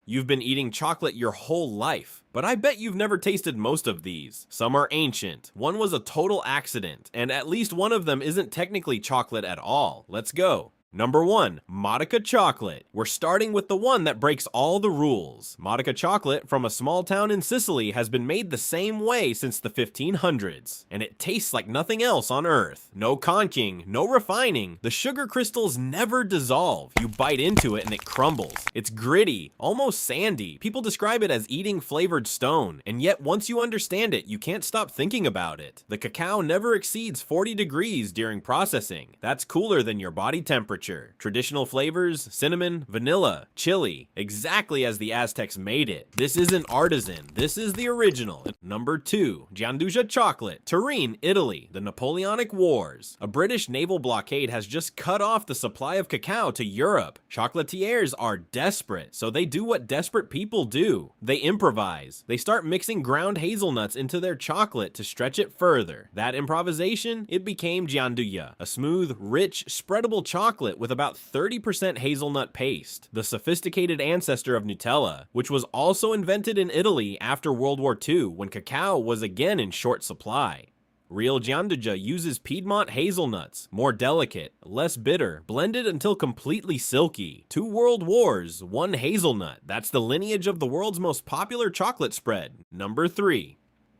You've been eating chocolate your whole life, but I bet you've never tasted most of these. Some are ancient, one was a total accident, and at least one of them isn't technically chocolate at all. Let's go. Number 1. Modica chocolate. We're starting with the one that breaks all the rules. Modica chocolate from a small town in Sicily has been made the same way since the 1500s, and it tastes like nothing else on earth. No conking, no refining. The sugar crystals never dissolve. You bite into it and it crumbles. It's gritty, almost sandy. People describe it as eating flavored stone, and yet once you understand it, you can't stop thinking about it. The cacao never exceeds 40 degrees during processing. That's cooler than your body temperature. Traditional flavors, cinnamon, vanilla, chili, exactly as the Aztecs made it. This isn't artisan, this is the original. Number 2. Gianduja chocolate, Turin, Italy, the Napoleonic Wars. A British naval blockade has just cut off the supply of cacao to Europe. Chocolatiers are desperate, so they do what desperate people do. They improvise. They start mixing ground hazelnuts into their chocolate to stretch it further. That improvisation, it became Gianduja, a smooth, rich, spreadable chocolate with about 30% hazelnut paste, the sophisticated ancestor of Nutella, which was also invented in Italy after World War II when cacao was again in short supply. Real Gianduja uses Piedmont hazelnuts, more delicate, less bitter, blended until completely silky. 2 world wars, 1 hazelnut. That's the lineage of the world's most popular chocolate spread. Number 3.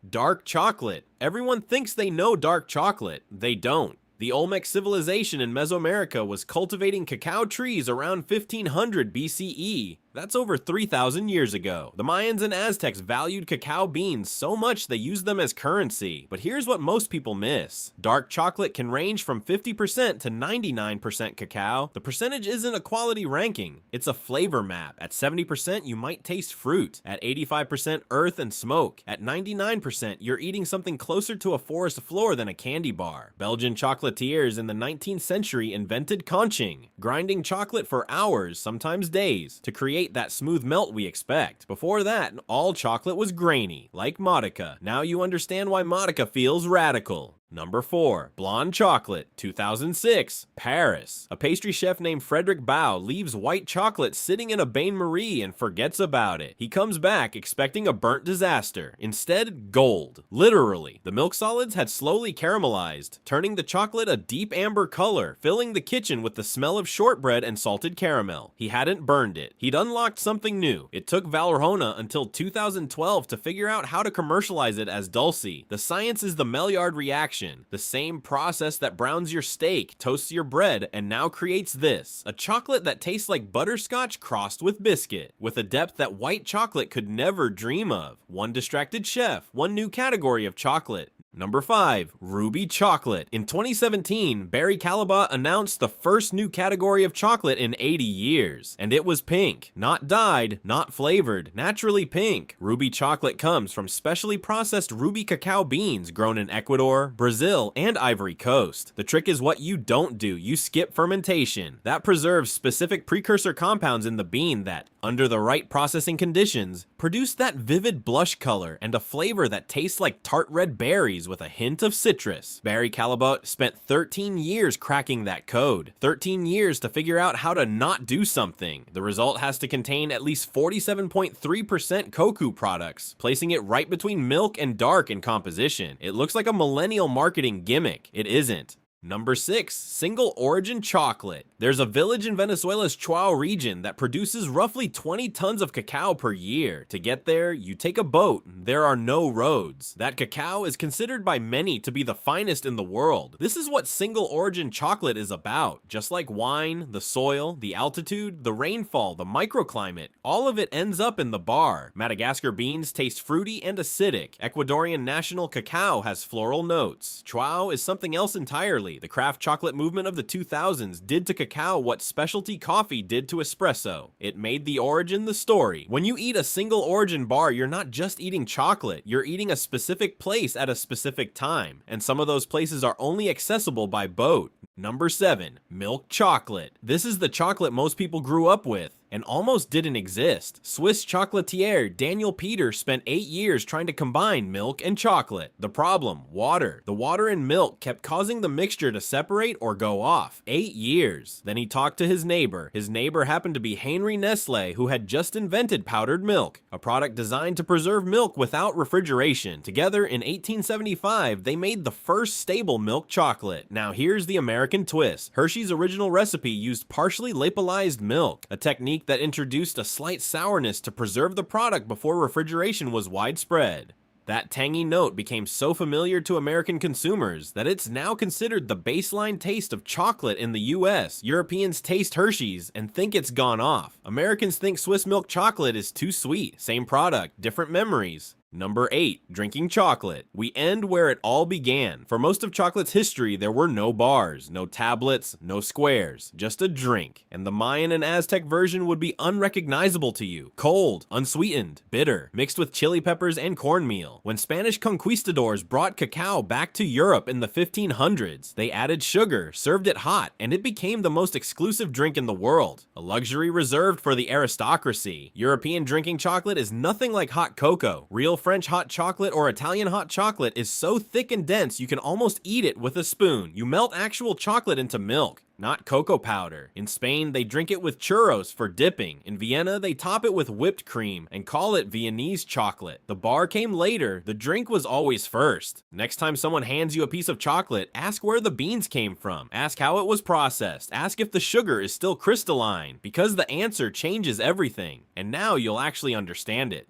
Dark chocolate. Everyone thinks they know dark chocolate. They don't. The Olmec civilization in Mesoamerica was cultivating cacao trees around 1500 BCE. That's over 3,000 years ago. The Mayans and Aztecs valued cacao beans so much they used them as currency. But here's what most people miss. Dark chocolate can range from 50% to 99% cacao. The percentage isn't a quality ranking, it's a flavor map. At 70%, you might taste fruit. At 85%, earth and smoke. At 99%, you're eating something closer to a forest floor than a candy bar. Belgian chocolatiers in the 19th century invented conching, grinding chocolate for hours, sometimes days, to create that smooth melt we expect. Before that, all chocolate was grainy, like Modica. Now you understand why Modica feels radical. Number 4. Blonde chocolate, 2006, Paris. A pastry chef named Frederick Bao leaves white chocolate sitting in a bain-marie and forgets about it. He comes back expecting a burnt disaster. Instead, gold. Literally. The milk solids had slowly caramelized, turning the chocolate a deep amber color, filling the kitchen with the smell of shortbread and salted caramel. He hadn't burned it. He'd unlocked something new. It took Valrhona until 2012 to figure out how to commercialize it as dulce. The science is the Maillard reaction. The same process that browns your steak, toasts your bread, and now creates this. A chocolate that tastes like butterscotch crossed with biscuit, with a depth that white chocolate could never dream of. One distracted chef, one new category of chocolate. Number 5. Ruby chocolate. In 2017, Barry Callebaut announced the first new category of chocolate in 80 years. And it was pink. Not dyed, not flavored, naturally pink. Ruby chocolate comes from specially processed ruby cacao beans grown in Ecuador, Brazil, and Ivory Coast. The trick is what you don't do. You skip fermentation. That preserves specific precursor compounds in the bean that, under the right processing conditions, produce that vivid blush color and a flavor that tastes like tart red berries with a hint of citrus. Barry Callebaut spent 13 years cracking that code. 13 years to figure out how to not do something. The result has to contain at least 47.3% cocoa products, placing it right between milk and dark in composition. It looks like a millennial marketing gimmick. It isn't. Number 6. Single origin chocolate. There's a village in Venezuela's Chuao region that produces roughly 20 tons of cacao per year. To get there, you take a boat. There are no roads. That cacao is considered by many to be the finest in the world. This is what single origin chocolate is about. Just like wine, the soil, the altitude, the rainfall, the microclimate, all of it ends up in the bar. Madagascar beans taste fruity and acidic. Ecuadorian national cacao has floral notes. Chuao is something else entirely. The craft chocolate movement of the 2000s did to cacao what specialty coffee did to espresso. It made the origin the story. When you eat a single origin bar, you're not just eating chocolate, you're eating a specific place at a specific time, and some of those places are only accessible by boat. Number 7. Milk chocolate. This is the chocolate most people grew up with. and almost didn't exist. Swiss chocolatier Daniel Peter spent 8 years trying to combine milk and chocolate. The problem, water. The water in milk kept causing the mixture to separate or go off. 8 years. Then he talked to his neighbor. His neighbor happened to be Henry Nestle, who had just invented powdered milk, a product designed to preserve milk without refrigeration. Together in 1875, they made the first stable milk chocolate. Now here's the American twist. Hershey's original recipe used partially lipolyzed milk, a technique that introduced a slight sourness to preserve the product before refrigeration was widespread. That tangy note became so familiar to American consumers that it's now considered the baseline taste of chocolate in the US. Europeans taste Hershey's and think it's gone off. Americans think Swiss milk chocolate is too sweet. Same product, different memories. Number 8. Drinking chocolate. We end where it all began. For most of chocolate's history, there were no bars, no tablets, no squares, just a drink. And the Mayan and Aztec version would be unrecognizable to you. Cold, unsweetened, bitter, mixed with chili peppers and cornmeal. When Spanish conquistadors brought cacao back to Europe in the 1500s, they added sugar, served it hot, and it became the most exclusive drink in the world. A luxury reserved for the aristocracy. European drinking chocolate is nothing like hot cocoa. Real French hot chocolate or Italian hot chocolate is so thick and dense you can almost eat it with a spoon. You melt actual chocolate into milk, not cocoa powder. In Spain, they drink it with churros for dipping. In Vienna, they top it with whipped cream and call it Viennese chocolate. The bar came later, the drink was always first. Next time someone hands you a piece of chocolate, ask where the beans came from. Ask how it was processed. Ask if the sugar is still crystalline, because the answer changes everything. And now you'll actually understand it.